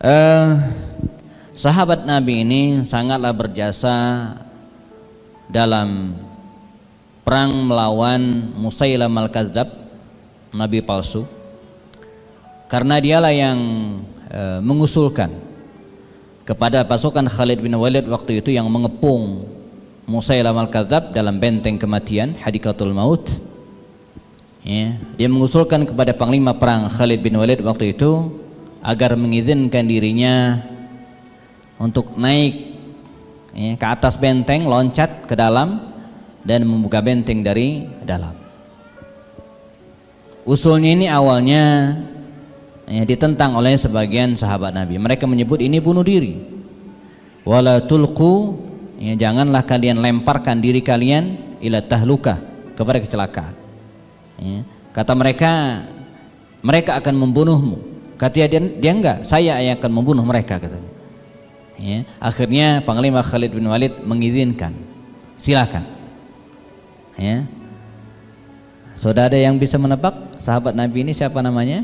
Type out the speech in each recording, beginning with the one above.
Eh, Sahabat Nabi ini sangatlah berjasa dalam perang melawan Musailamah al-Kadzdzab, nabi palsu, karena dialah yang mengusulkan kepada pasukan Khalid bin Walid waktu itu yang mengepung Musailamah al-Kadzdzab dalam benteng kematian Hadikatul Maut. Ya, dia mengusulkan kepada panglima perang Khalid bin Walid waktu itu agar mengizinkan dirinya untuk naik ke atas benteng, loncat ke dalam dan membuka benteng dari dalam. Usulnya ini awalnya ditentang oleh sebagian sahabat Nabi. Mereka menyebut ini bunuh diri. Wala tulqu, janganlah kalian lemparkan diri kalian ila tahlukah, kepada kecelakaan. Kata mereka, mereka akan membunuhmu. Kata dia enggak, saya yang akan membunuh mereka, katanya. Akhirnya Panglima Khalid bin Walid mengizinkan, silakan. Sudah ada yang bisa menebak sahabat Nabi ini siapa namanya?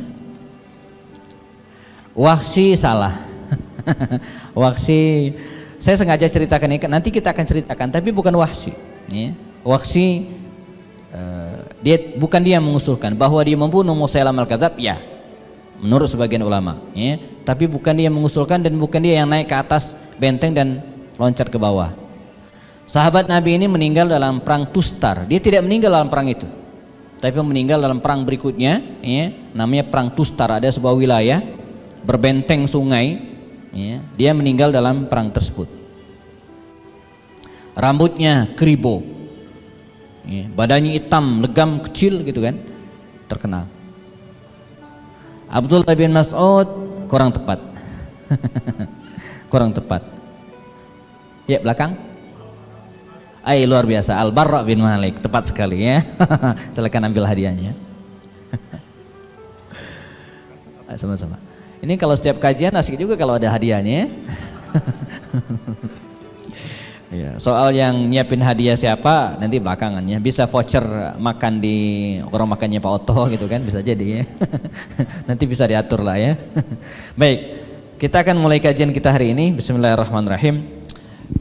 Wahsy. Salah. Wahsy, saya sengaja ceritakan ini, nanti kita akan ceritakan, tapi bukan Wahsy. Wahsy, bukan dia mengusulkan bahwa dia membunuh Musailamah al-Kadzdzab, ya, menurut sebagian ulama, tapi bukan dia mengusulkan dan bukan dia yang naik ke atas benteng dan loncat ke bawah. Sahabat Nabi ini meninggal dalam perang Tustar. Dia tidak meninggal dalam perang itu, tapi meninggal dalam perang berikutnya, namanya perang Tustar. Ada sebuah wilayah berbenteng sungai, dia meninggal dalam perang tersebut. Rambutnya keribo, badannya hitam, legam, kecil gitu kan, terkenal. Abdullah bin Mas'ud kurang tepat. Kurang tepat. Ya, belakang. Luar biasa, Al-Barra bin Malik, tepat sekali ya. Silakan ambil hadiahnya. Sama-sama. Ini kalau setiap kajian asik juga kalau ada hadiahnya. Ya, soal yang nyiapin hadiah siapa nanti belakangannya, bisa voucher makan di warung makannya Pak Oto gitu kan, bisa jadi ya. Nanti bisa diatur lah ya. Baik, kita akan mulai kajian kita hari ini. Bismillahirrahmanirrahim.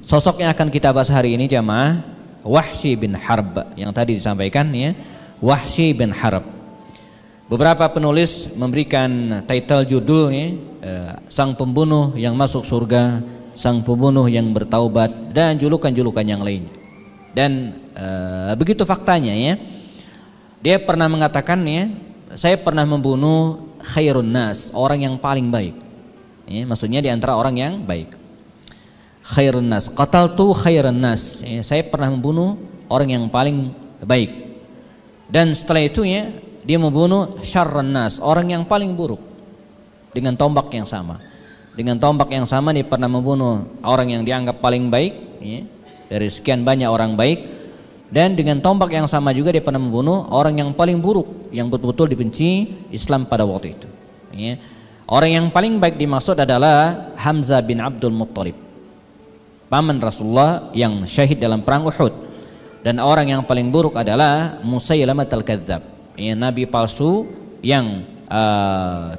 Sosok yang akan kita bahas hari ini jamaah, Wahsy bin Harb yang tadi disampaikan ya. Wahsy bin Harb. Beberapa penulis memberikan title judulnya sang pembunuh yang masuk surga, sang pembunuh yang bertaubat, dan julukan-julukan yang lainnya. Dan begitu faktanya ya. Dia pernah mengatakan ya, saya pernah membunuh khairun nas, orang yang paling baik. Maksudnya di antara orang yang baik. Khairun nas, qataltu khairun nas. Saya pernah membunuh orang yang paling baik. Dan setelah itu ya, dia membunuh syarrun nas, orang yang paling buruk, dengan tombak yang sama. Dengan tombak yang sama dia pernah membunuh orang yang dianggap paling baik ya, dari sekian banyak orang baik. Dan dengan tombak yang sama juga dia pernah membunuh orang yang paling buruk, yang betul-betul dibenci Islam pada waktu itu ya. Orang yang paling baik dimaksud adalah Hamzah bin Abdul Muttalib, paman Rasulullah yang syahid dalam perang Uhud. Dan orang yang paling buruk adalah Musailamah al-Kadzdzab, nabi palsu yang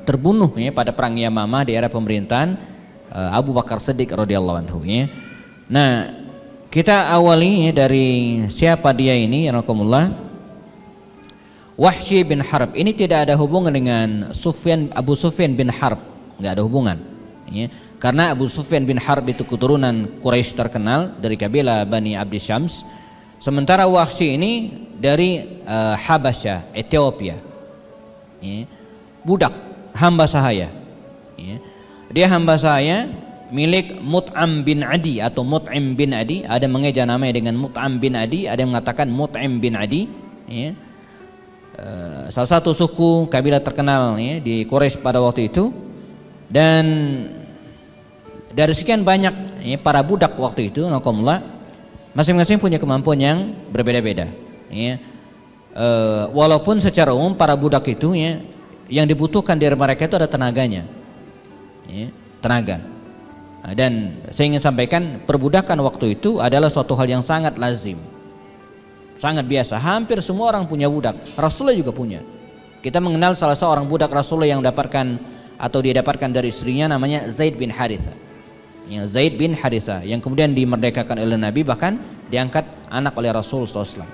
terbunuh ya, pada perang Yamamah di era pemerintahan Abu Bakar Siddiq radhiyallahu anhu ya. Nah, kita awali ya, dari siapa dia ini, yarahmatullah. Wahsy bin Harb ini tidak ada hubungan dengan Abu Sufyan bin Harb, nggak ada hubungan ya. Karena Abu Sufyan bin Harb itu keturunan Quraisy terkenal dari kabilah Bani Abdi Syams. Sementara Wahsy ini dari Habasyah, Ethiopia ya. Budak, hamba sahaya ya. Dia hamba sahaya milik Mut'am bin Adi atau Mut'im bin Adi. Ada mengeja namanya dengan Mut'am bin Adi, ada yang mengatakan Mut'im bin Adi ya. Salah satu suku kabilah terkenal ya, di Quraisy pada waktu itu. Dan dari sekian banyak ya, para budak waktu itu, masing-masing punya kemampuan yang berbeda-beda ya. Walaupun secara umum para budak itu ya, yang dibutuhkan dari mereka itu ada tenaganya ya, tenaga. Dan saya ingin sampaikan, perbudakan waktu itu adalah suatu hal yang sangat lazim, sangat biasa. Hampir semua orang punya budak. Rasulullah juga punya. Kita mengenal salah seorang budak Rasulullah yang mendapatkan atau dia dapatkan dari istrinya namanya Zaid bin Harithah. Ya, Zaid bin Harithah yang kemudian dimerdekakan oleh Nabi, bahkan diangkat anak oleh Rasul SAW.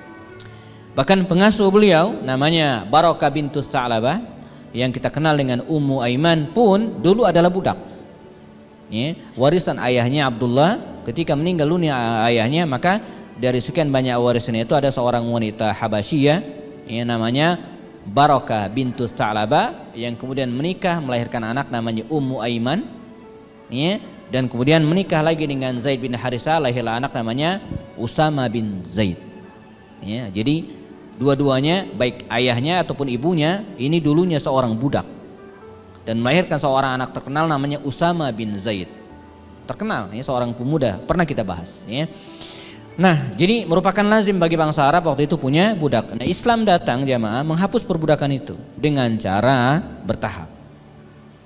Bahkan pengasuh beliau namanya Barakah bintus Sa'labah yang kita kenal dengan Ummu Aiman pun dulu adalah budak. Ya, warisan ayahnya Abdullah, ketika meninggal dunia ayahnya, maka dari sekian banyak warisan itu ada seorang wanita Habasyiyah yang namanya Barakah bintus Sa'labah yang kemudian menikah melahirkan anak namanya Ummu Aiman, ya, dan kemudian menikah lagi dengan Zaid bin Harithah, lahirlah anak namanya Usama bin Zaid. Ya, jadi dua-duanya baik ayahnya ataupun ibunya ini dulunya seorang budak dan melahirkan seorang anak terkenal namanya Usama bin Zaid. Terkenal, ya, seorang pemuda, pernah kita bahas, ya. Nah, jadi merupakan lazim bagi bangsa Arab waktu itu punya budak. Nah, Islam datang jamaah menghapus perbudakan itu dengan cara bertahap.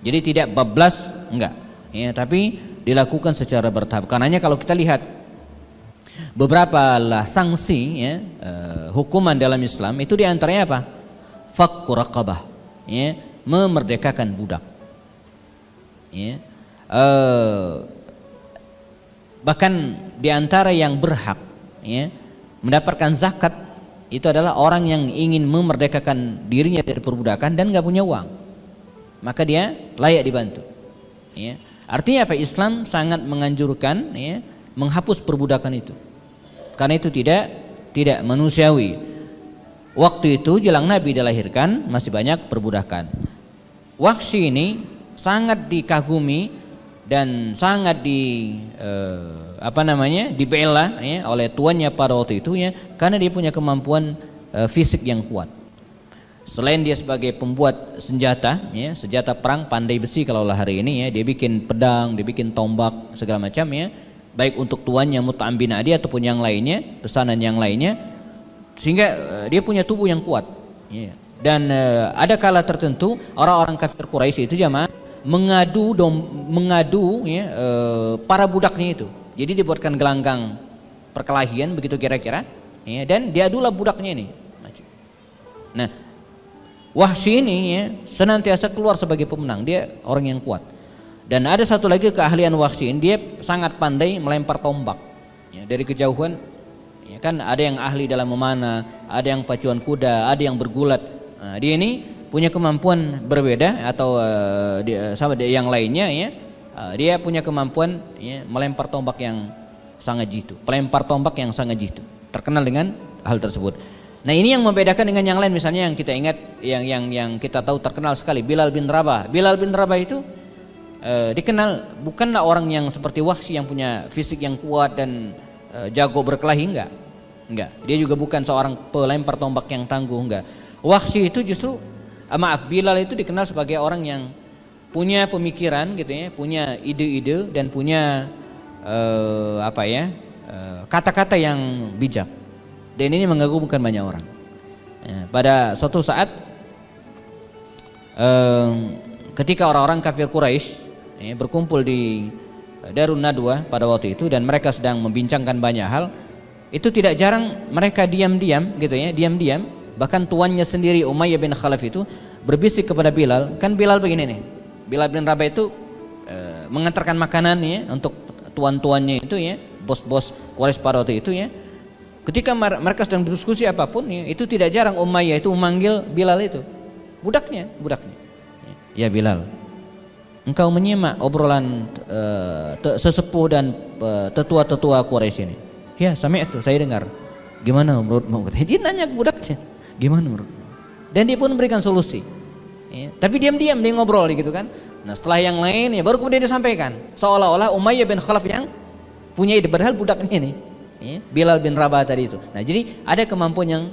Jadi tidak bablas, enggak, ya, tapi dilakukan secara bertahap. Karenanya kalau kita lihat beberapa lah sanksi, ya, hukuman dalam Islam itu diantaranya apa? Fakku raqabah, ya, memerdekakan budak, ya. Bahkan diantara yang berhak, ya, mendapatkan zakat itu adalah orang yang ingin memerdekakan dirinya dari perbudakan dan nggak punya uang, maka dia layak dibantu, ya. Artinya apa? Islam sangat menganjurkan, ya, menghapus perbudakan itu, karena itu tidak manusiawi. Waktu itu jelang Nabi dilahirkan masih banyak perbudakan. Wahsy ini sangat dikagumi dan sangat dibela, ya, oleh tuannya pada waktu itu, ya, karena dia punya kemampuan fisik yang kuat. Selain dia sebagai pembuat senjata, ya, senjata perang pandai besi kalau lah hari ini, ya, dia bikin pedang, dia bikin tombak segala macam, ya, baik untuk tuannya Mut'am bin Adi ataupun yang lainnya, pesanan yang lainnya, sehingga dia punya tubuh yang kuat, ya. Dan ada kala tertentu orang-orang kafir Quraisy itu jamaah mengadu ya, para budaknya itu. Jadi dibuatkan gelanggang perkelahian begitu kira-kira, ya, dan diadulah budaknya ini. Nah, Wahsy ini, ya, senantiasa keluar sebagai pemenang. Dia orang yang kuat. Dan ada satu lagi keahlian Wahsy, dia sangat pandai melempar tombak, ya, dari kejauhan. Ya, kan ada yang ahli dalam memanah, ada yang pacuan kuda, ada yang bergulat. Nah, dia ini punya kemampuan berbeda atau sama yang lainnya, ya. Dia punya kemampuan, ya, melempar tombak yang sangat jitu, pelempar tombak yang sangat jitu. Terkenal dengan hal tersebut. Nah, ini yang membedakan dengan yang lain, misalnya yang kita ingat, yang kita tahu terkenal sekali, Bilal bin Rabah. Bilal bin Rabah itu dikenal bukanlah orang yang seperti Wahsy yang punya fisik yang kuat dan jago berkelahi, enggak. Dia juga bukan seorang pelempar tombak yang tangguh, enggak. Wahsy itu justru Bilal itu dikenal sebagai orang yang punya pemikiran, gitu, ya, punya ide-ide dan punya kata-kata yang bijak. Dan ini mengagumkan banyak orang. Ya, pada suatu saat ketika orang-orang kafir Quraisy, ya, berkumpul di Darun Nadwa pada waktu itu dan mereka sedang membincangkan banyak hal, itu tidak jarang mereka diam-diam, gitu, ya, diam-diam. Bahkan tuannya sendiri Umayyah bin Khalaf itu berbisik kepada Bilal. Kan Bilal begini nih, Bilal bin Rabah itu mengantarkan makanan, ya, untuk tuan-tuannya itu, ya, bos-bos Quraisy pada waktu itu, ya. Ketika mereka sedang berdiskusi apapun, ya, itu tidak jarang Umayyah itu memanggil Bilal itu, budaknya. Ya Bilal, engkau menyimak obrolan sesepuh dan tetua-tetua Quraisy ini. Ya, sami'tu, saya dengar. Gimana menurutmu? Dia nanya ke budaknya, gimana menurutmu? Dan dia pun memberikan solusi. Ya, tapi diam-diam dia ngobrol, gitu kan. Nah, setelah yang lain, ya, baru kemudian disampaikan. Seolah-olah Umayyah bin Khalaf yang punya ide, padahal budaknya ini, ya, Bilal bin Rabah tadi itu. Nah, jadi ada kemampuan yang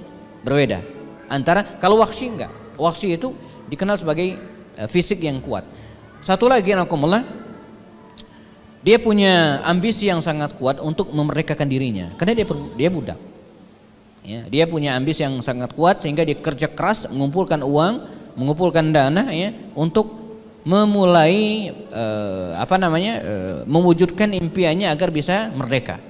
berbeda antara, kalau Wahsy enggak. Wahsy itu dikenal sebagai fisik yang kuat. Satu lagi, anakumullah, dia punya ambisi yang sangat kuat untuk memerdekakan dirinya, karena dia budak. Ya, dia punya ambisi yang sangat kuat sehingga dia kerja keras mengumpulkan uang, mengumpulkan dana, ya, untuk memulai mewujudkan impiannya agar bisa merdeka.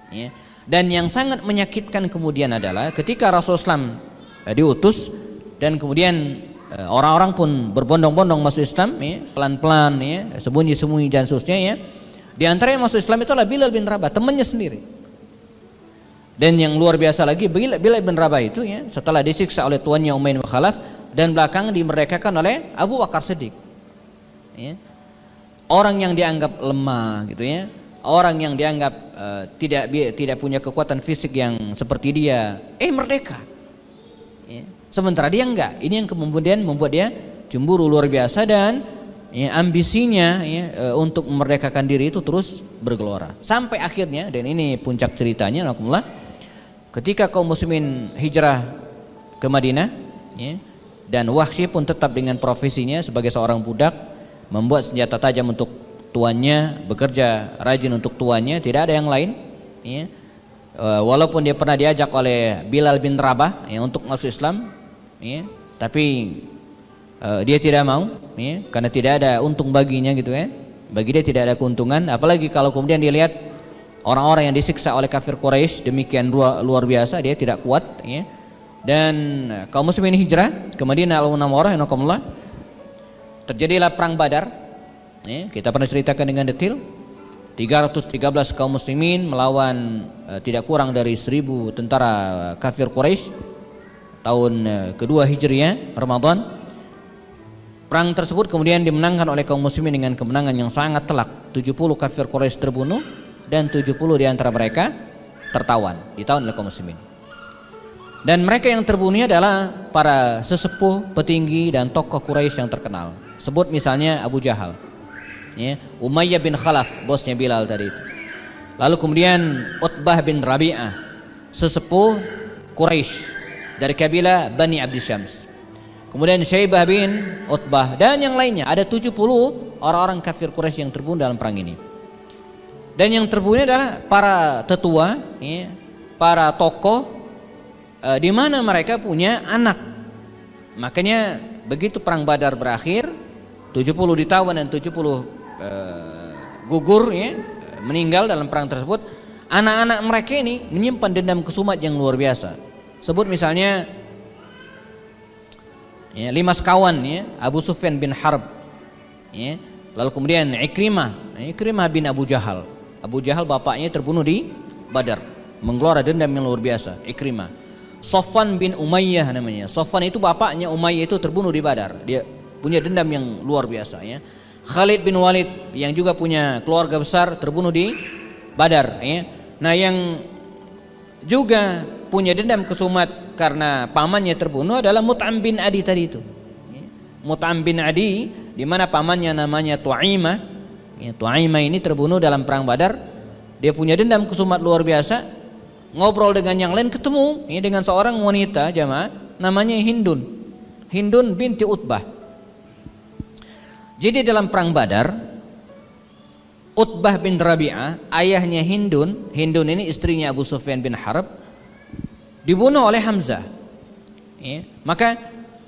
Ya. Dan yang sangat menyakitkan kemudian adalah ketika Rasulullah SAW diutus dan kemudian Orang-orang pun berbondong-bondong masuk Islam, ya, pelan-pelan, ya, sembunyi-sembunyi dan seterusnya, ya. Di antara yang masuk Islam itu adalah Bilal bin Rabah, temannya sendiri. Dan yang luar biasa lagi, Bilal bin Rabah itu, ya, setelah disiksa oleh tuannya Umayyah bin Khalaf dan belakangan dimerdekakan oleh Abu Bakar Siddiq. Ya. Orang yang dianggap lemah, gitu ya, orang yang dianggap tidak punya kekuatan fisik yang seperti dia, merdeka. Ya. Sementara dia enggak. Ini yang kemudian membuat dia cemburu luar biasa dan ya, ambisinya ya, untuk memerdekakan diri itu terus bergelora. Sampai akhirnya, dan ini puncak ceritanya, alhamdulillah, ketika kaum muslimin hijrah ke Madinah, ya, dan Wahsy pun tetap dengan profesinya sebagai seorang budak, membuat senjata tajam untuk tuannya, bekerja rajin untuk tuannya, tidak ada yang lain. Ya. Walaupun dia pernah diajak oleh Bilal bin Rabah ya, untuk masuk Islam, ya, tapi dia tidak mau, ya, karena tidak ada untung baginya, gitu ya. Bagi dia tidak ada keuntungan, apalagi kalau kemudian dia lihat orang-orang yang disiksa oleh kafir Quraisy demikian luar biasa, dia tidak kuat, ya. Dan kaum muslimin hijrah ke Madinah al-Munawwarah, terjadilah perang Badar, ya, kita pernah ceritakan dengan detail. 313 kaum muslimin melawan tidak kurang dari 1000 tentara kafir Quraisy tahun kedua Hijriah, Ramadan. Perang tersebut kemudian dimenangkan oleh kaum muslimin dengan kemenangan yang sangat telak. 70 kafir Quraisy terbunuh dan 70 di antara mereka tertawan, ditawan oleh kaum muslimin. Dan mereka yang terbunuh adalah para sesepuh, petinggi dan tokoh Quraisy yang terkenal. Sebut misalnya Abu Jahal, ya, Umayyah bin Khalaf, bosnya Bilal tadi itu. Lalu kemudian Utbah bin Rabi'ah, sesepuh Quraisy dari kabilah Bani Abdi Syams. Kemudian Syaibah bin Utbah dan yang lainnya. Ada 70 orang-orang kafir Quraisy yang terbunuh dalam perang ini. Dan yang terbunuh adalah para tetua, ya, para tokoh, di mana mereka punya anak. Makanya begitu perang Badar berakhir, 70 ditawan dan 70 gugur, ya, meninggal dalam perang tersebut. Anak-anak mereka ini menyimpan dendam kesumat yang luar biasa. Sebut misalnya, ya, 5 sekawan, ya, Abu Sufyan bin Harb, ya, lalu kemudian Ikrimah bin Abu Jahal. Abu Jahal bapaknya terbunuh di Badar, menggelora dendam yang luar biasa. Ikrimah. Sofwan bin Umayyah namanya. Sofwan itu bapaknya Umayyah itu terbunuh di Badar. Dia punya dendam yang luar biasa, ya. Khalid bin Walid yang juga punya keluarga besar terbunuh di Badar, ya. Nah, yang juga punya dendam kesumat karena pamannya terbunuh adalah Mut'am bin Adi tadi itu. Mut'am bin Adi, di mana pamannya namanya Tu'aimah. Ya, Tu'aimah ini terbunuh dalam perang Badar. Dia punya dendam kesumat luar biasa. Ngobrol dengan yang lain, ketemu, ya, dengan seorang wanita jamaah namanya Hindun binti Utbah. Jadi dalam perang Badar, Utbah bin Rabi'ah, ayahnya Hindun ini istrinya Abu Sufyan bin Harb, dibunuh oleh Hamzah, ya. Maka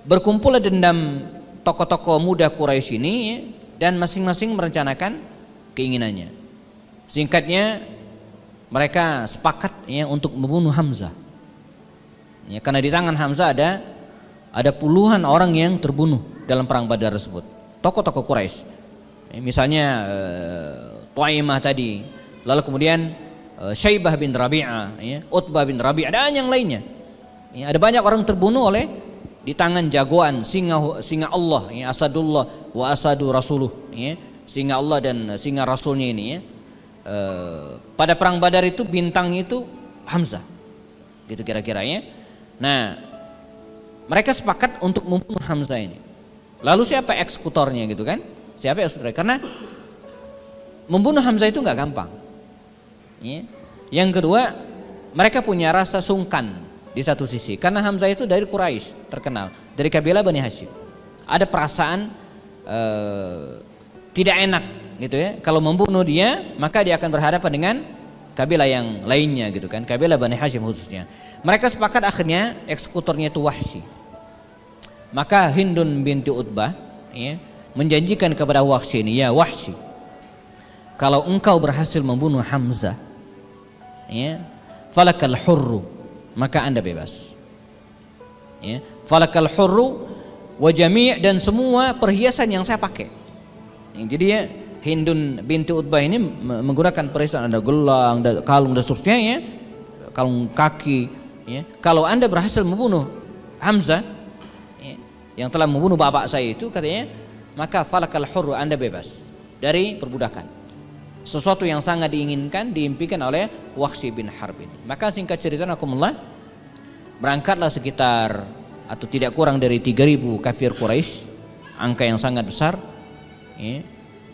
berkumpullah dendam tokoh-tokoh muda Quraisy ini, ya, dan masing-masing merencanakan keinginannya. Singkatnya, mereka sepakat, ya, untuk membunuh Hamzah, ya, karena di tangan Hamzah ada puluhan orang yang terbunuh dalam perang Badar tersebut, tokoh-tokoh Quraisy, ya, misalnya Tu'aimah tadi, lalu kemudian Syaibah bin Rabi'ah, ya, Utbah bin Rabi'ah dan yang lainnya, ya, ada banyak orang terbunuh oleh di tangan jagoan singa Allah, ya, Asadullah wa Asadu Rasuluh, ya, singa Allah dan singa Rasulnya ini, ya. Pada perang Badar itu bintangnya itu Hamzah, gitu kira-kira, ya. Nah, mereka sepakat untuk membunuh Hamzah ini. Lalu siapa eksekutornya, gitu kan? Siapa eksekutornya? Karena membunuh Hamzah itu nggak gampang, ya. Yang kedua, mereka punya rasa sungkan di satu sisi, karena Hamzah itu dari Quraisy, terkenal dari kabilah Bani Hashim. Ada perasaan tidak enak, gitu ya. Kalau membunuh dia, maka dia akan berhadapan dengan kabilah yang lainnya, gitu kan, kabilah Bani Hashim khususnya. Mereka sepakat akhirnya eksekutornya itu Wahsy. Maka Hindun binti Utbah, ya, menjanjikan kepada Wahsy ini, ya Wahsy, kalau engkau berhasil membunuh Hamzah, ya, falakal hurru, maka anda bebas, ya. Falakal hurru, wa jami' dan semua perhiasan yang saya pakai. Jadi ya Hindun binti Utbah ini menggunakan perhiasan, ada gelang, ada kalung dan seterusnya ya, kalung kaki ya. Kalau Anda berhasil membunuh Hamzah ya, yang telah membunuh bapak saya itu, katanya, maka falakal hurru, Anda bebas dari perbudakan. Sesuatu yang sangat diinginkan, diimpikan oleh Wahsy bin Harb ini. Maka singkat cerita, nakumullah, berangkatlah sekitar atau tidak kurang dari 3.000 kafir Quraisy, angka yang sangat besar ya.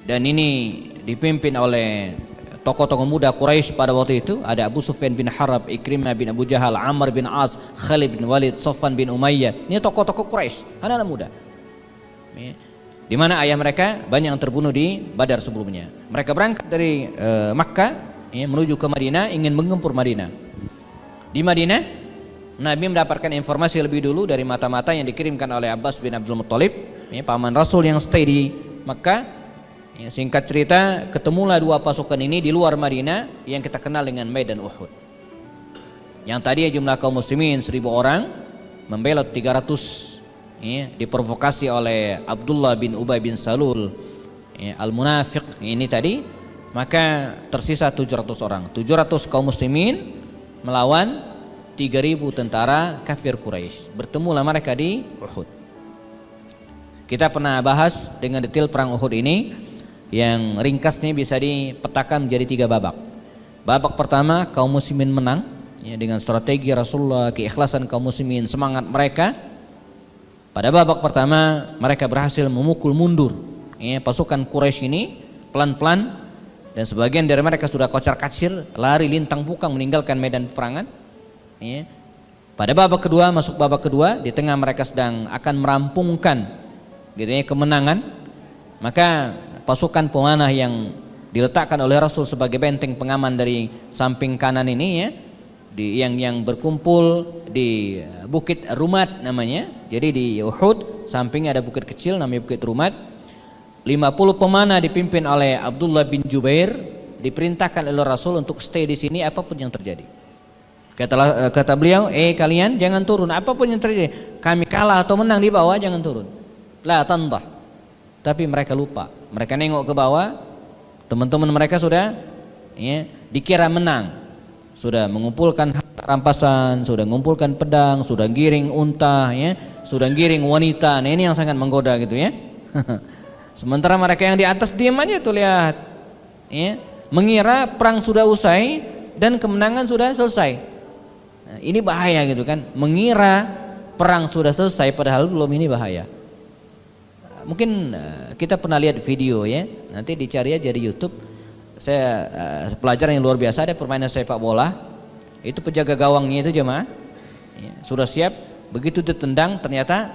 Dan ini dipimpin oleh tokoh-tokoh muda Quraisy pada waktu itu. Ada Abu Sufyan bin Harb, Ikrimah bin Abu Jahal, Amr bin As, Khalid bin Walid, Safwan bin Umayyah. Ini tokoh-tokoh Quraisy, anak-anak muda ya. Di mana ayah mereka banyak yang terbunuh di Badar sebelumnya. Mereka berangkat dari Makkah ya, menuju ke Madinah, ingin menggempur Madinah. Di Madinah, Nabi mendapatkan informasi lebih dulu dari mata-mata yang dikirimkan oleh Abbas bin Abdul Muttalib ya, paman Rasul yang stay di Makkah ya. Singkat cerita, ketemulah dua pasukan ini di luar Madinah yang kita kenal dengan Medan Uhud. Yang tadi jumlah kaum muslimin 1.000 orang, membelot 300 ya, diprovokasi oleh Abdullah bin Ubay bin Salul ya, al-munafiq ini tadi. Maka tersisa 700 orang, 700 kaum muslimin melawan 3.000 tentara kafir Quraisy. Bertemulah mereka di Uhud. Kita pernah bahas dengan detail perang Uhud ini, yang ringkasnya bisa dipetakan menjadi 3 babak. Babak pertama, kaum muslimin menang ya, dengan strategi Rasulullah, keikhlasan kaum muslimin, semangat mereka. Pada babak pertama mereka berhasil memukul mundur ya, pasukan Quraisy ini pelan-pelan, dan sebagian dari mereka sudah kocar-kacir, lari lintang pukang meninggalkan medan peperangan ya. Pada babak kedua, masuk babak kedua, di tengah mereka sedang akan merampungkan gitu ya, kemenangan, maka pasukan pemanah yang diletakkan oleh Rasul sebagai benteng pengaman dari samping kanan ini ya, yang berkumpul di Bukit Rumat namanya. Jadi di Uhud sampingnya ada bukit kecil namanya Bukit Rumat. 50 pemanah dipimpin oleh Abdullah bin Jubair diperintahkan oleh Rasul untuk stay di sini apapun yang terjadi. Kata beliau, kalian jangan turun apapun yang terjadi. Kami kalah atau menang di bawah, jangan turun. La tandah. Tapi mereka lupa. Mereka nengok ke bawah, teman-teman mereka sudah ya, dikira menang. Sudah mengumpulkan rampasan, sudah mengumpulkan pedang, sudah giring unta ya, sudah giring wanita. Nah, ini yang sangat menggoda gitu ya. Sementara mereka yang di atas diam aja tuh, lihat ya, mengira perang sudah usai dan kemenangan sudah selesai. Nah, ini bahaya gitu kan, mengira perang sudah selesai padahal belum, ini bahaya. Mungkin kita pernah lihat video ya, nanti dicari aja di YouTube. Saya pelajaran yang luar biasa, ada permainan sepak bola. Itu penjaga gawangnya itu jemaah ya, sudah siap, begitu ditendang ternyata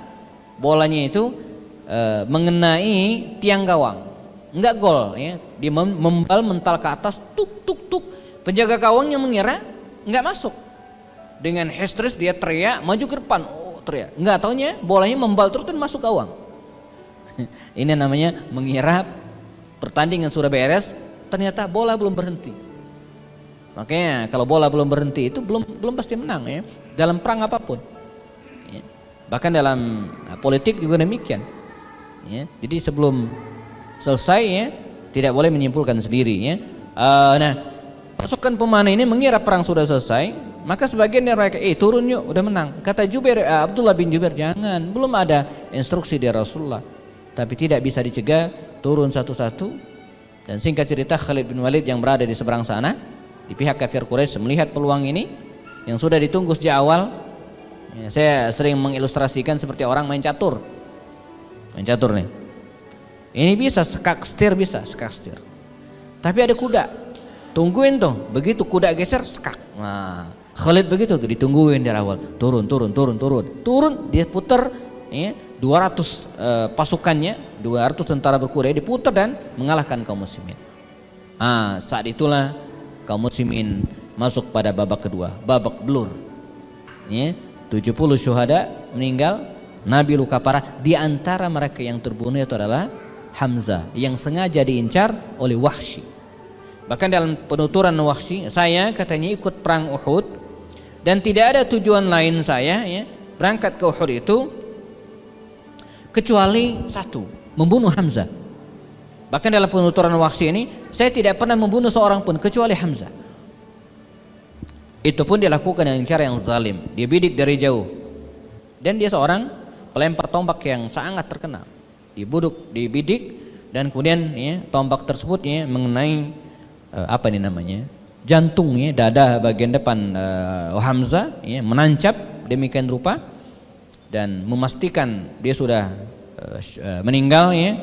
bolanya itu mengenai tiang gawang, enggak gol ya, dia membal mental ke atas, tuk tuk tuk. Penjaga gawangnya mengira enggak masuk, dengan histeris dia teriak maju ke depan, teriak, enggak taunya bolanya membal terus dan masuk gawang. Ini namanya mengira pertandingan sudah beres, ternyata bola belum berhenti. Makanya kalau bola belum berhenti itu belum pasti menang ya, dalam perang apapun ya. Bahkan dalam politik juga demikian ya. Jadi sebelum selesai ya, tidak boleh menyimpulkan sendiri ya. Nah, pasukan pemanah ini mengira perang sudah selesai, maka sebagian dari mereka turun yuk, udah menang. Kata Abdullah bin Jubair, jangan, belum ada instruksi dari Rasulullah. Tapi tidak bisa dicegah, turun satu-satu. Dan singkat cerita, Khalid bin Walid yang berada di seberang sana, di pihak kafir Quraisy, melihat peluang ini yang sudah ditunggu sejak awal ya. Saya sering mengilustrasikan seperti orang main catur. Main catur nih, ini bisa sekak setir, bisa sekak setir. Tapi ada kuda, tungguin tuh, begitu kuda geser sekak. Nah, Khalid begitu tuh, ditungguin dari awal, turun, dia putar ya, 200 pasukannya, 200 tentara berkuda diputar dan mengalahkan kaum muslimin. Saat itulah kaum muslimin masuk pada babak kedua, babak belur ya, 70 syuhada meninggal, Nabi luka parah. Di antara mereka yang terbunuh itu adalah Hamzah yang sengaja diincar oleh Wahsy. Bahkan dalam penuturan Wahsy, saya katanya ikut perang Uhud dan tidak ada tujuan lain saya ya, berangkat ke Uhud itu kecuali satu, membunuh Hamzah. Bahkan dalam penuturan Wahsy ini, saya tidak pernah membunuh seorang pun kecuali Hamzah. Itu pun dilakukan dengan cara yang zalim. Dia bidik dari jauh. Dan dia seorang pelempar tombak yang sangat terkenal. Dibidik dan kemudian ya, tombak tersebut ya, mengenai apa ini namanya? Jantung ya, dada bagian depan Hamzah ya, menancap demikian rupa dan memastikan dia sudah meninggal ya.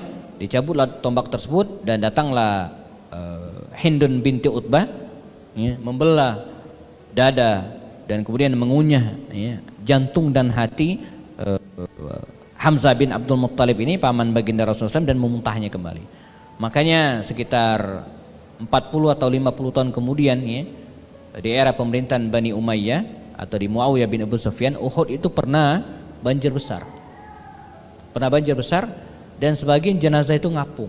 Dicabutlah tombak tersebut dan datanglah Hindun binti Utbah ya, membelah dada dan kemudian mengunyah ya, jantung dan hati Hamzah bin Abdul Muttalib ini, paman baginda Rasulullah SAW, dan memuntahnya kembali. Makanya sekitar 40 atau 50 tahun kemudian ya, di era pemerintahan Bani Umayyah atau di Muawiyah bin Abu Sufyan, Uhud itu pernah banjir besar. Dan sebagian jenazah itu ngapung.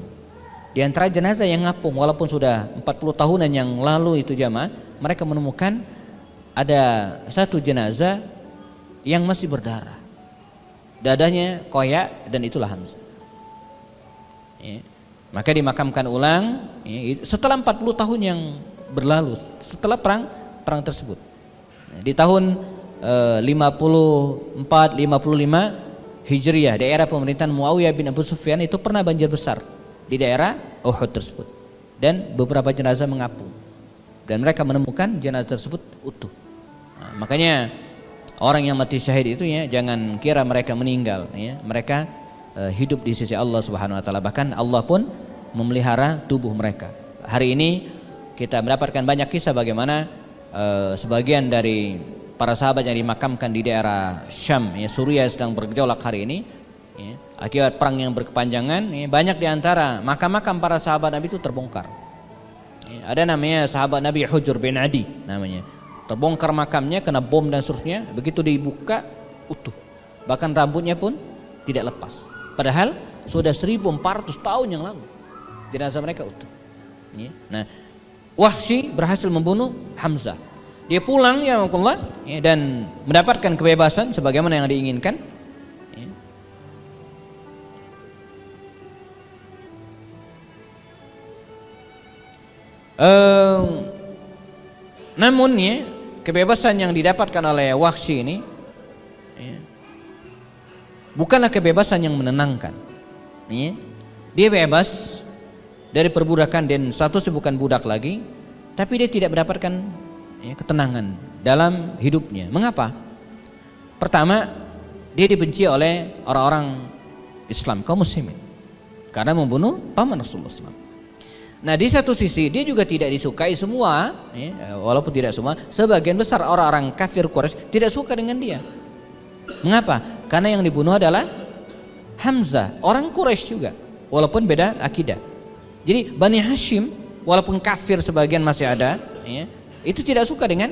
Di antara jenazah yang ngapung, walaupun sudah 40 tahunan yang lalu itu jamaah, mereka menemukan ada satu jenazah yang masih berdarah. Dadanya koyak dan itulah Hamzah. Ya. Maka dimakamkan ulang ya, setelah 40 tahun yang berlalu, setelah perang tersebut. Di tahun 54-55 Hijriyah, daerah pemerintahan Muawiyah bin Abu Sufyan, itu pernah banjir besar di daerah Uhud tersebut. Dan beberapa jenazah mengapung. Dan mereka menemukan jenazah tersebut utuh. Nah, makanya orang yang mati syahid itu ya, jangan kira mereka meninggal ya. Mereka hidup di sisi Allah Subhanahu wa taala. Bahkan Allah pun memelihara tubuh mereka. Hari ini kita mendapatkan banyak kisah bagaimana sebagian dari para sahabat yang dimakamkan di daerah Syam ya, Suriah sedang bergejolak hari ini ya, akibat perang yang berkepanjangan ya, banyak diantara makam-makam para sahabat Nabi itu terbongkar ya, ada namanya sahabat Nabi Hujr bin Adi namanya, terbongkar makamnya kena bom dan seterusnya, begitu dibuka utuh, bahkan rambutnya pun tidak lepas, padahal sudah 1400 tahun yang lalu jenazah mereka utuh ya. Nah, Wahsy berhasil membunuh Hamzah. Dia pulang ya Allah ya, dan mendapatkan kebebasan sebagaimana yang diinginkan ya. Namun ya, kebebasan yang didapatkan oleh Wahsy ini ya, bukanlah kebebasan yang menenangkan ya. Dia bebas dari perbudakan dan statusnya bukan budak lagi, tapi dia tidak mendapatkan ya, ketenangan dalam hidupnya. Mengapa? Pertama, dia dibenci oleh orang-orang Islam, kaum muslimin, karena membunuh paman Rasulullah SAW. Nah, di satu sisi dia juga tidak disukai semua ya, walaupun tidak semua, sebagian besar orang-orang kafir Quraisy tidak suka dengan dia. Mengapa? Karena yang dibunuh adalah Hamzah, orang Quraisy juga, walaupun beda akidah. Jadi Bani Hashim walaupun kafir sebagian masih ada ya, itu tidak suka dengan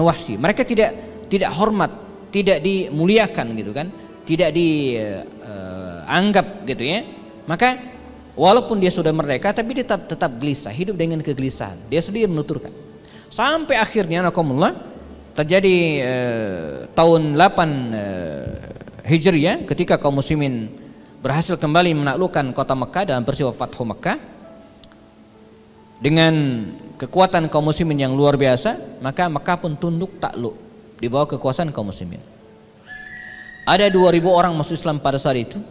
Wahsy. Mereka tidak hormat, tidak dimuliakan gitu kan, tidak dianggap gitu ya. Maka walaupun dia sudah merdeka, tapi dia tetap gelisah, hidup dengan kegelisahan. Dia sendiri menuturkan. Sampai akhirnya nakumullah terjadi tahun 8 Hijriyah ketika kaum muslimin berhasil kembali menaklukkan kota Mekah dalam peristiwa Fathu Mekah. Dengan kekuatan kaum muslimin yang luar biasa, maka Mekah pun tunduk takluk di bawah kekuasaan kaum muslimin. Ada 2000 orang masuk Islam pada saat itu,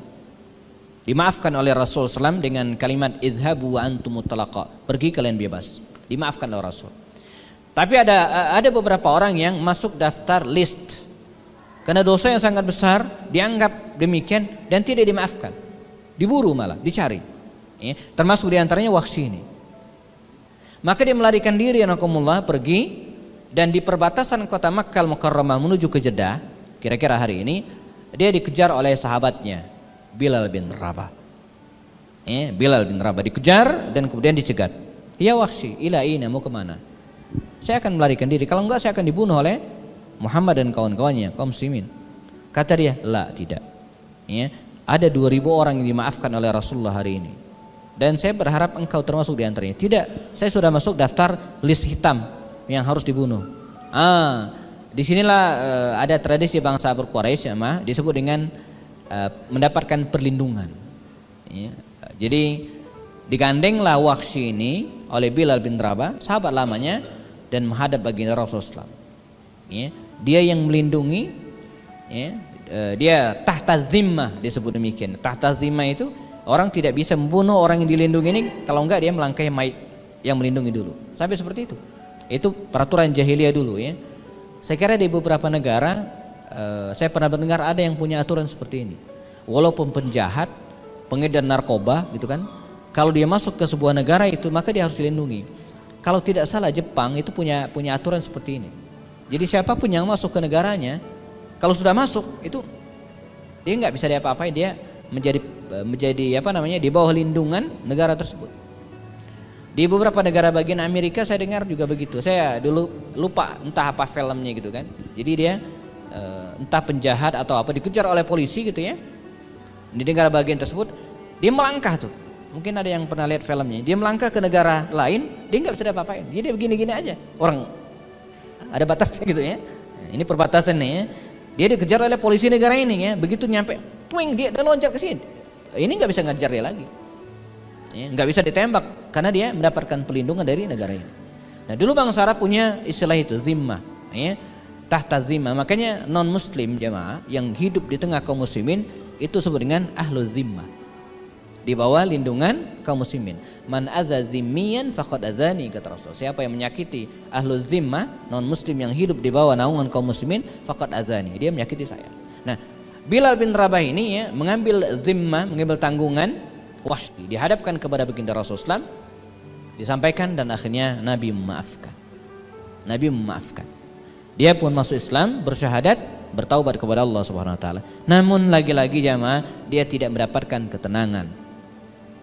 dimaafkan oleh Rasul SAW dengan kalimat idhabu wa antum mutalaqa, pergi kalian bebas, dimaafkan oleh Rasul. Tapi ada beberapa orang yang masuk daftar list karena dosa yang sangat besar, dianggap demikian dan tidak dimaafkan, diburu malah, dicari ya, termasuk diantaranya Wahsy ini. Maka dia melarikan diri anakumullah, pergi, dan di perbatasan kota Makkah Al-Mukarramah menuju ke Jeddah, kira-kira hari ini dia dikejar oleh sahabatnya Bilal bin Rabah. Bilal bin Rabah dikejar dan kemudian dicegat. Ya Wahsy, ila aina, mau kemana? Saya akan melarikan diri, kalau enggak saya akan dibunuh oleh Muhammad dan kawan-kawannya, kaum muslimin. Kata dia, la, tidak ya, ada 2000 orang yang dimaafkan oleh Rasulullah hari ini, dan saya berharap engkau termasuk di antaranya. Tidak, saya sudah masuk daftar list hitam yang harus dibunuh. Disinilah ada tradisi bangsa Quraisy ya, disebut dengan mendapatkan perlindungan. Ya. Jadi digandenglah Wahsy ini oleh Bilal bin Rabah, sahabat lamanya, dan menghadap baginda Rasulullah. Ya. Dia yang melindungi, ya. Dia tahta zimmah, disebut demikian. Tahta zimmah itu orang tidak bisa membunuh orang yang dilindungi ini kalau enggak dia melangkahi mayit yang melindungi dulu. Sampai seperti itu. Itu peraturan jahiliyah dulu, ya. Saya kira di beberapa negara saya pernah mendengar ada yang punya aturan seperti ini. Walaupun penjahat, pengedar narkoba gitu kan, kalau dia masuk ke sebuah negara itu maka dia harus dilindungi. Kalau tidak salah Jepang itu punya aturan seperti ini. Jadi siapapun yang masuk ke negaranya, kalau sudah masuk itu dia nggak bisa diapa-apain, dia menjadi apa namanya, di bawah lindungan negara tersebut. Di beberapa negara bagian Amerika saya dengar juga begitu. Saya dulu lupa entah apa filmnya gitu kan. Jadi dia entah penjahat atau apa dikejar oleh polisi gitu ya. Di negara bagian tersebut dia melangkah tuh. Mungkin ada yang pernah lihat filmnya. Dia melangkah ke negara lain, dia nggak bisa diapa-apain. Jadi dia begini-gini aja. Orang ada batasnya gitu ya. Ini perbatasan nih ya. Dia dikejar oleh polisi negara ini ya. Begitu nyampe, twing, dia loncat ke sini. Ini nggak bisa ngejar dia lagi. Ya, nggak bisa ditembak karena dia mendapatkan perlindungan dari negara ini. Nah dulu bangsa Arab punya istilah itu zimmah, ya, tahta zimmah. Makanya non muslim jamaah yang hidup di tengah kaum muslimin itu disebut dengan ahlu zimmah, di bawah lindungan kaum muslimin. Man azza zimmiyan faqad azani, kata Rasul. Siapa yang menyakiti ahlu zimmah, non muslim yang hidup di bawah naungan kaum muslimin, faqad azani, dia menyakiti saya. Nah Bilal bin Rabah ini ya mengambil zimmah, mengambil tanggungan Wahsy, dihadapkan kepada baginda Rasulullah, disampaikan, dan akhirnya Nabi memaafkan. Nabi memaafkan. Dia pun masuk Islam, bersyahadat, bertaubat kepada Allah Subhanahu wa taala. Namun lagi-lagi jamaah, dia tidak mendapatkan ketenangan.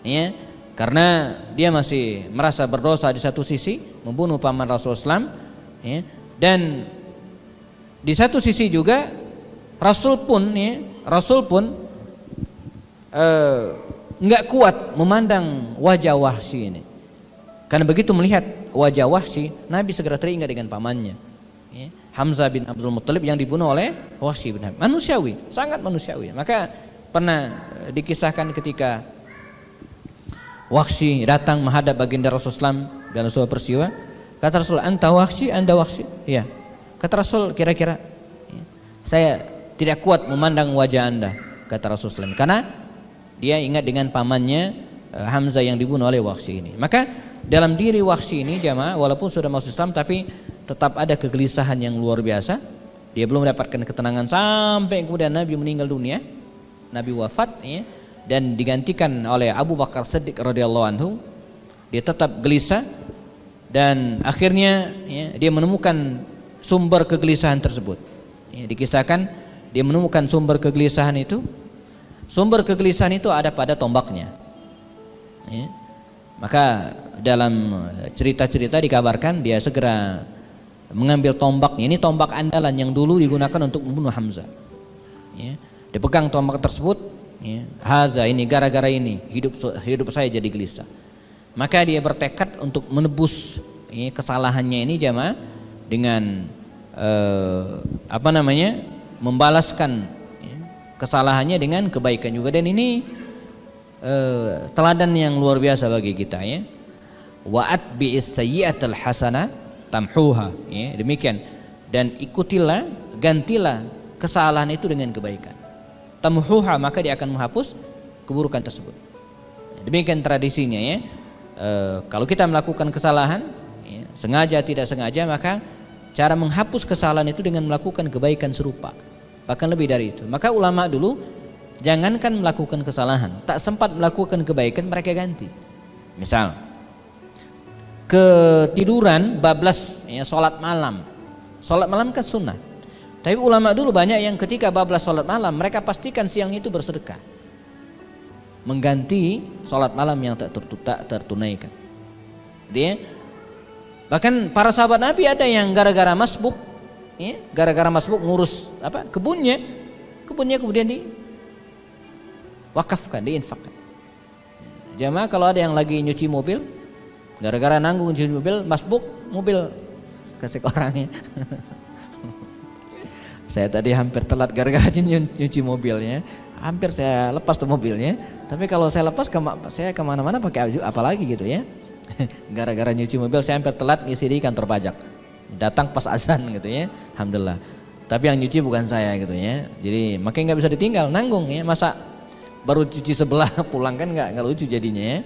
Ya, karena dia masih merasa berdosa di satu sisi, membunuh paman Rasulullah, ya, dan di satu sisi juga Rasul pun nggak kuat memandang wajah Wahsy ini. Karena begitu melihat wajah Wahsy, Nabi segera teringat dengan pamannya, ya, Hamzah bin Abdul Muttalib yang dibunuh oleh Wahsy bin Harb. Manusiawi, sangat manusiawi. Maka pernah dikisahkan ketika Wahsy datang menghadap baginda Rasulullah dalam sebuah peristiwa, kata Rasul, "Anta Wahsy, Anda Wahsy?" Iya. Kata Rasul, kira-kira, ya, saya tidak kuat memandang wajah Anda, kata Rasulullah, karena dia ingat dengan pamannya Hamzah yang dibunuh oleh Wahsy ini. Maka dalam diri Wahsy ini jamaah, walaupun sudah masuk Islam tapi tetap ada kegelisahan yang luar biasa. Dia belum mendapatkan ketenangan sampai kemudian Nabi meninggal dunia, Nabi wafat, ya, dan digantikan oleh Abu Bakar Siddiq radhiyallahu anhu. Dia tetap gelisah dan akhirnya, ya, dia menemukan sumber kegelisahan tersebut. Ya, dikisahkan dia menemukan sumber kegelisahan itu. Sumber kegelisahan itu ada pada tombaknya, ya. Maka dalam cerita-cerita dikabarkan dia segera mengambil tombaknya. Ini tombak andalan yang dulu digunakan untuk membunuh Hamzah, ya. Dipegang tombak tersebut, ya. Hadza, ini gara-gara ini hidup saya jadi gelisah. Maka dia bertekad untuk menebus, ya, kesalahannya ini jamaah dengan membalaskan kesalahannya dengan kebaikan juga. Dan ini teladan yang luar biasa bagi kita, ya. Wa atbi'is sayyi'atal hasanah tamhuha, ya, demikian. Dan ikutilah, gantilah kesalahan itu dengan kebaikan. Tamhuha, maka dia akan menghapus keburukan tersebut. Demikian tradisinya, ya. Kalau kita melakukan kesalahan, ya, sengaja tidak sengaja, maka cara menghapus kesalahan itu dengan melakukan kebaikan serupa, bahkan lebih dari itu. Maka ulama dulu jangankan melakukan kesalahan, tak sempat melakukan kebaikan mereka ganti. Misal ketiduran bablas, ya, sholat malam. Sholat malam kan sunnah. Tapi ulama dulu banyak yang ketika bablas sholat malam mereka pastikan siang itu bersedekah, mengganti sholat malam yang tak tertunaikan. Dia bahkan para sahabat Nabi ada yang gara-gara masbuk, ya, gara-gara masbuk ngurus kebunnya kemudian diwakafkan, diinfakkan. Jamaah kalau ada yang lagi nyuci mobil, gara-gara nanggung nyuci mobil, masbuk, mobil kasih ke orangnya. Saya tadi hampir telat gara-gara nyuci mobilnya. hampir saya lepas tuh mobilnya. Tapi kalau saya lepas saya kemana-mana pakai apa lagi gitu ya. Gara-gara nyuci mobil saya hampir telat ngisi di kantor pajak. Datang pas azan gitu ya. Alhamdulillah. Tapi yang nyuci bukan saya gitu ya. Jadi makanya nggak bisa ditinggal, nanggung ya. Masa baru cuci sebelah pulang kan nggak lucu jadinya ya.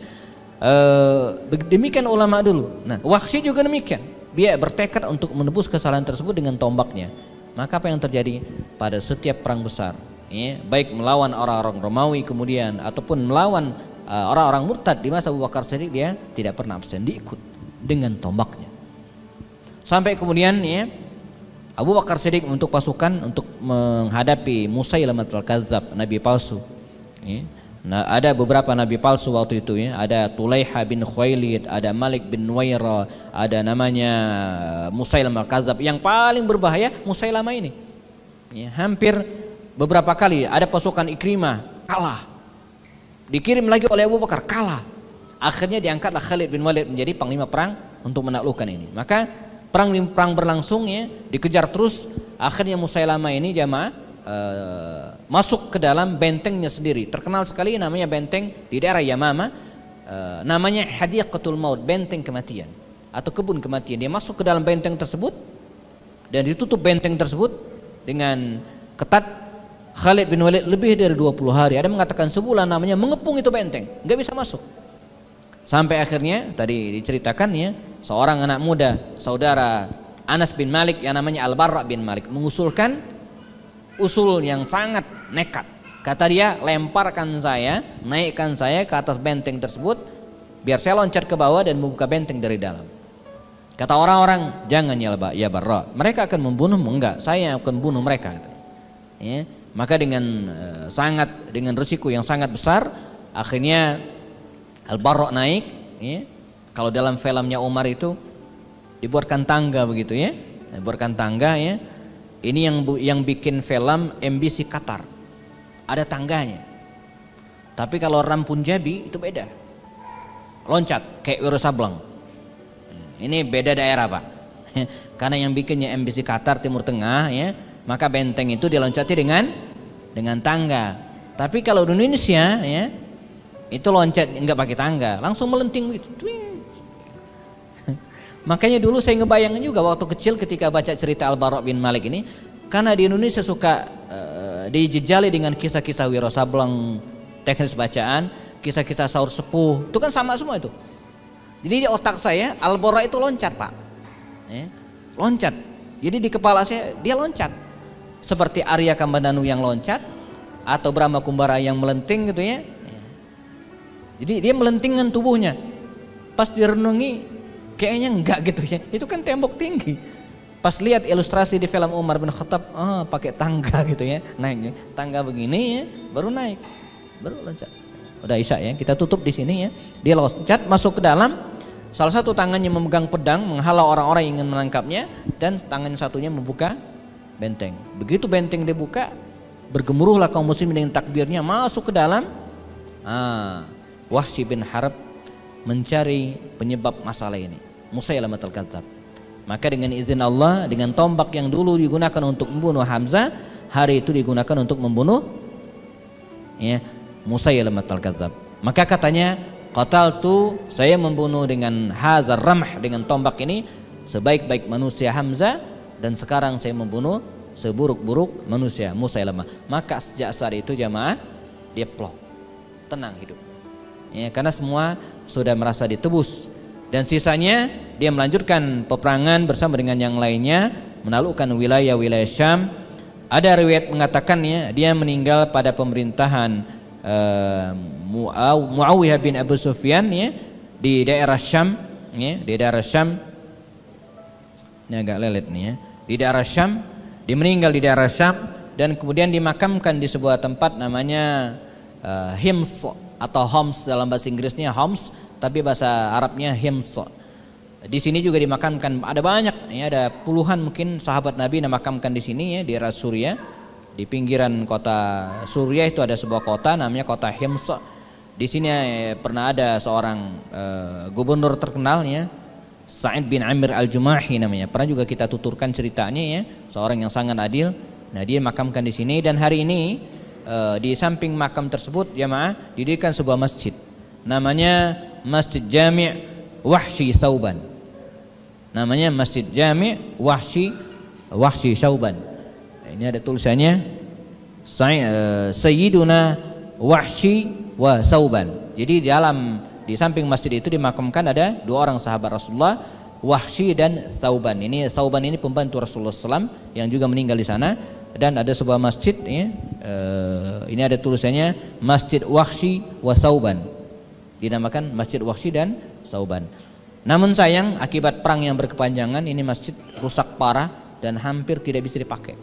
Demikian ulama dulu. Nah, Wahsy juga demikian. Dia bertekad untuk menebus kesalahan tersebut dengan tombaknya. Maka apa yang terjadi pada setiap perang besar, ya, baik melawan orang-orang Romawi kemudian ataupun melawan orang-orang murtad di masa Abu Bakar Siddiq, dia tidak pernah absen, diikut dengan tombaknya. Sampai kemudian ya Abu Bakar Siddiq untuk pasukan untuk menghadapi Musailamatul Kadzdzab, nabi palsu. Ya. Nah, ada beberapa nabi palsu waktu itu ya. Ada Tulaiha bin Khuwailid, ada Malik bin Nuwaira, ada namanya Musailamah Al-Kadzdzab. Yang paling berbahaya Musailamah ini. Ya, hampir beberapa kali ada pasukan Ikrimah kalah. Dikirim lagi oleh Abu Bakar, kalah. Akhirnya diangkatlah Khalid bin Walid menjadi panglima perang untuk menaklukkan ini. Maka perang berlangsung ya, dikejar terus. Akhirnya Musailamah ini jamaah masuk ke dalam bentengnya sendiri. Terkenal sekali namanya benteng di daerah Yamama, namanya Hadiqatul Maut, benteng kematian atau kebun kematian. Dia masuk ke dalam benteng tersebut dan ditutup benteng tersebut dengan ketat. Khalid bin Walid lebih dari 20 hari, ada mengatakan sebulan namanya, mengepung itu benteng, nggak bisa masuk. Sampai akhirnya tadi diceritakan ya, seorang anak muda saudara Anas bin Malik yang namanya Al-Barra bin Malik mengusulkan usul yang sangat nekat. Kata dia, lemparkan saya, naikkan saya ke atas benteng tersebut biar saya loncat ke bawah dan membuka benteng dari dalam. Kata orang-orang, jangan ya Barra, mereka akan membunuhmu. Enggak, saya akan bunuh mereka. Ya. Maka dengan risiko yang sangat besar, akhirnya Al-Barra naik. Ya. Kalau dalam filmnya Umar itu dibuatkan tangga begitu ya, dibuatkan tangga ya. Ini yang bikin film MBC Qatar, ada tangganya. Tapi kalau Rampun Jabi itu beda, loncat kayak Wiro Sableng. Ini beda daerah Pak. Karena yang bikinnya MBC Qatar Timur Tengah ya, maka benteng itu diloncati dengan tangga. Tapi kalau di Indonesia ya, itu loncat enggak pakai tangga, langsung melenting gitu. Makanya dulu saya ngebayangin juga waktu kecil ketika baca cerita Al-Barra bin Malik ini, karena di Indonesia suka dijejali dengan kisah-kisah Wiro Sableng, teknis bacaan, kisah-kisah sahur sepuh, itu kan sama semua itu. Jadi di otak saya Al-Barra itu loncat Pak, ya, loncat. Jadi di kepala saya dia loncat, seperti Arya Kamandanu yang loncat atau Brahma Kumbara yang melenting gitu ya. Jadi dia melentingkan tubuhnya. Pas direnungi kayaknya enggak gitu ya. Itu kan tembok tinggi. Pas lihat ilustrasi di film Umar bin Khattab, pakai tangga gitu ya, naiknya tangga begini ya, baru naik, baru loncat. Udah Isya ya, kita tutup di sini ya. Dia loncat masuk ke dalam. Salah satu tangannya memegang pedang menghalau orang-orang yang ingin menangkapnya, dan tangan satunya membuka benteng. Begitu benteng dibuka, bergemuruhlah kaum muslimin dengan takbirnya masuk ke dalam. Wahsy bin Harb mencari penyebab masalah ini, Musailamatul Kadzdzab. Maka dengan izin Allah, dengan tombak yang dulu digunakan untuk membunuh Hamzah, hari itu digunakan untuk membunuh ya, Musailamatul Kadzdzab. Maka katanya, qataltu, saya membunuh dengan hadzal ramh, dengan tombak ini sebaik-baik manusia Hamzah, dan sekarang saya membunuh seburuk-buruk manusia Musailamah. Maka sejak saat itu jamaah dia plong, tenang hidup. Ya, karena semua sudah merasa ditebus, dan sisanya dia melanjutkan peperangan bersama dengan yang lainnya, menaklukkan wilayah-wilayah Syam. Ada riwayat mengatakannya dia meninggal pada pemerintahan Muawiyah bin Abu Sufyan ya, di daerah Syam ya, di daerah Syam. Ini agak lelet nih ya. Di daerah Syam, dia meninggal di daerah Syam dan kemudian dimakamkan di sebuah tempat namanya Hims atau Homs, dalam bahasa Inggrisnya Homs, tapi bahasa Arabnya Hims. Di sini juga dimakamkan, ada banyak ya, ada puluhan mungkin sahabat Nabi dimakamkan di sini ya, di daerah Suriah. Di pinggiran kota Suriah itu ada sebuah kota namanya kota Hims. Di sini pernah ada seorang gubernur terkenal ya, Sa'id bin Amir Al-Jumahi namanya. Pernah juga kita tuturkan ceritanya ya, seorang yang sangat adil. Nah, dia dimakamkan di sini, dan hari ini di samping makam tersebut jamaah didirikan sebuah masjid. Namanya Masjid Jami' Wahsy Tsauban. Namanya Masjid Jami' Wahsy Tsauban. Ini ada tulisannya Sayyiduna Wahsy wa Tsauban. Jadi di samping masjid itu dimakamkan ada dua orang sahabat Rasulullah, Wahsy dan Tsauban. Ini Tsauban ini pembantu Rasulullah SAW yang juga meninggal di sana. Dan ada sebuah masjid ya, ini ada tulisannya Masjid Wahsy wa Tsauban, dinamakan Masjid Wahsy dan Tsauban. Namun sayang akibat perang yang berkepanjangan ini masjid rusak parah dan hampir tidak bisa dipakai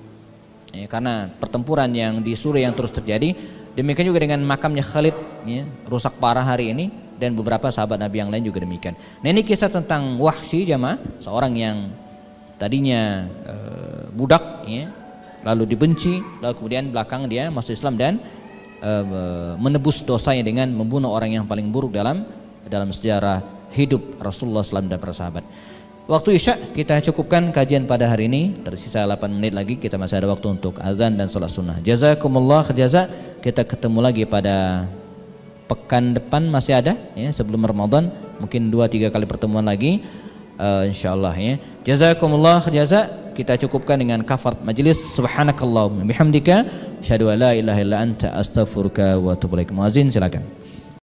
ya, karena pertempuran yang di Suriah yang terus terjadi. Demikian juga dengan makamnya Khalid ya, rusak parah hari ini, dan beberapa sahabat Nabi yang lain juga demikian. Nah ini kisah tentang Wahsy jamaah, seorang yang tadinya budak ya, lalu dibenci, lalu kemudian belakang dia masuk Islam dan menebus dosanya dengan membunuh orang yang paling buruk dalam sejarah hidup Rasulullah SAW dan para sahabat. Waktu Isya kita cukupkan kajian pada hari ini, tersisa 8 menit lagi, kita masih ada waktu untuk azan dan salat sunnah. Jazakumullah jaza. Kita ketemu lagi pada pekan depan, masih ada ya, sebelum Ramadan, mungkin 2-3 kali pertemuan lagi insyaallah ya. Jazakumullah jaza. Kita cukupkan dengan kafarat majelis. Subhanakallahumma bihamdika asyhadu an la ilaha illa anta astaghfiruka wa atubu ilaik. Muazin silakan.